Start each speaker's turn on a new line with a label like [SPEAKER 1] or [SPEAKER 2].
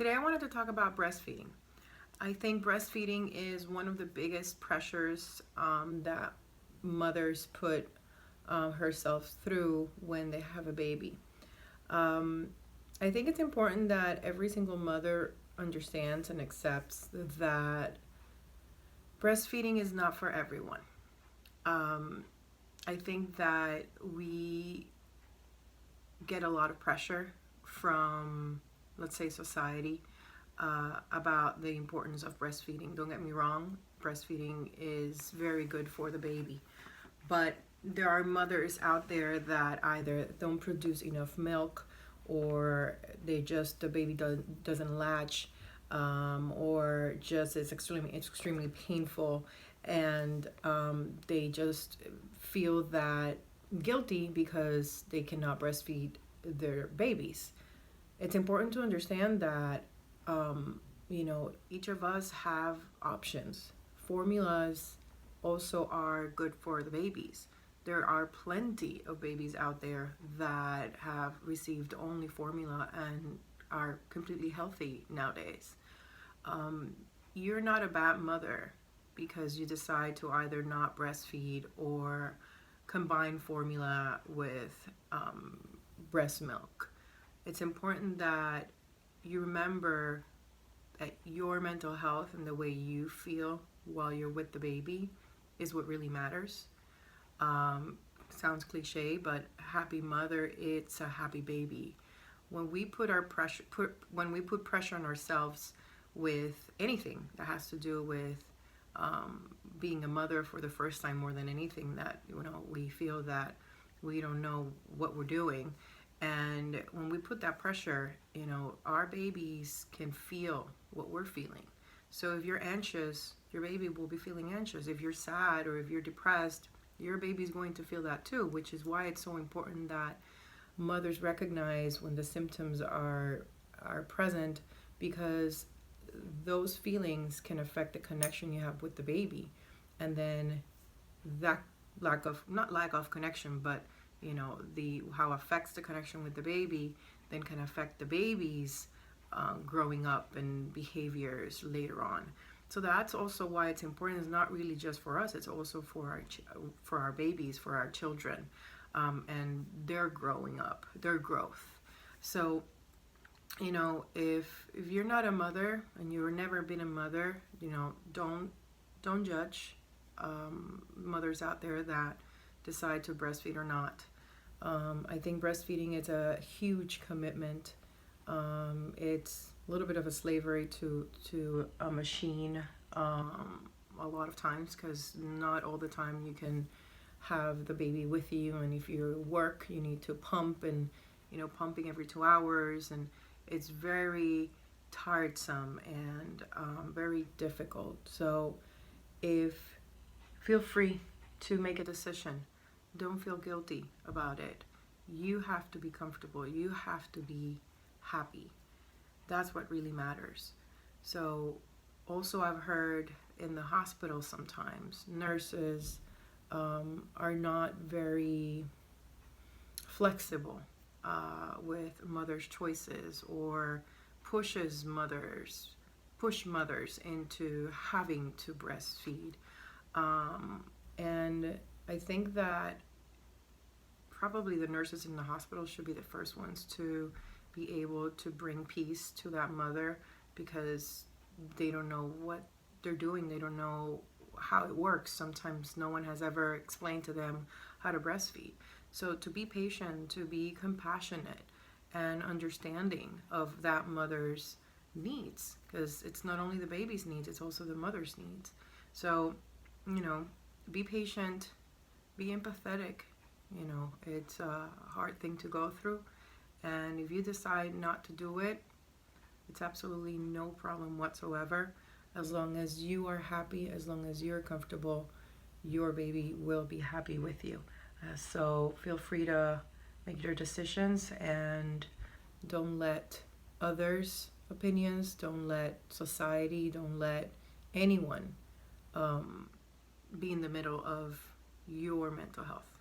[SPEAKER 1] Today I wanted to talk about breastfeeding. I think breastfeeding is one of the biggest pressures that mothers put herself through when they have a baby. Um, I think it's important that every single mother understands and accepts that breastfeeding is not for everyone. Um, I think that we get a lot of pressure from, let's say, society about the importance of breastfeeding. Don't get me wrong, breastfeeding is very good for the baby. But there are mothers out there that either don't produce enough milk, or the baby doesn't latch, or just it's extremely painful, and they just feel that guilty because they cannot breastfeed their babies. It's important to understand that each of us have options. Formulas also are good for the babies. There are plenty of babies out there that have received only formula and are completely healthy nowadays. Um, you're not a bad mother because you decide to either not breastfeed or combine formula with breast milk. It's important that you remember that your mental health and the way you feel while you're with the baby is what really matters. Um, Sounds cliche, but happy mother, it's a happy baby. When we put pressure on ourselves with anything that has to do with being a mother for the first time, more than anything, that we feel that we don't know what we're doing. And when we put that pressure, our babies can feel what we're feeling. So if you're anxious, your baby will be feeling anxious. If you're sad or if you're depressed, your baby's going to feel that too, which is why it's so important that mothers recognize when the symptoms are present, because those feelings can affect the connection you have with the baby. And then that not lack of connection, but the how affects the connection with the baby then can affect the baby's growing up and behaviors later on. So that's also why it's important. It's not really just for us, it's also for our babies, for our children, and their growing up, their growth. So if you're not a mother and you've never been a mother, don't judge mothers out there that decide to breastfeed or not. I think breastfeeding is a huge commitment. It's a little bit of a slavery to a machine, a lot of times, because not all the time you can have the baby with you, and if you work you need to pump, and pumping every 2 hours, and it's very tiresome and very difficult. So if feel free to make a decision. Don't feel guilty about it. You have to be comfortable. You have to be happy. That's what really matters. So also I've heard in the hospital sometimes nurses are not very flexible with mothers' choices, or push mothers into having to breastfeed. And I think that probably the nurses in the hospital should be the first ones to be able to bring peace to that mother, because they don't know what they're doing. They don't know how it works. Sometimes no one has ever explained to them how to breastfeed. So to be patient, to be compassionate and understanding of that mother's needs, because it's not only the baby's needs, it's also the mother's needs. So, be patient, be empathetic. It's a hard thing to go through. And if you decide not to do it, it's absolutely no problem whatsoever. As long as you are happy, as long as you're comfortable, your baby will be happy with you. So feel free to make your decisions, and don't let others' opinions, don't let society, don't let anyone be in the middle of your mental health.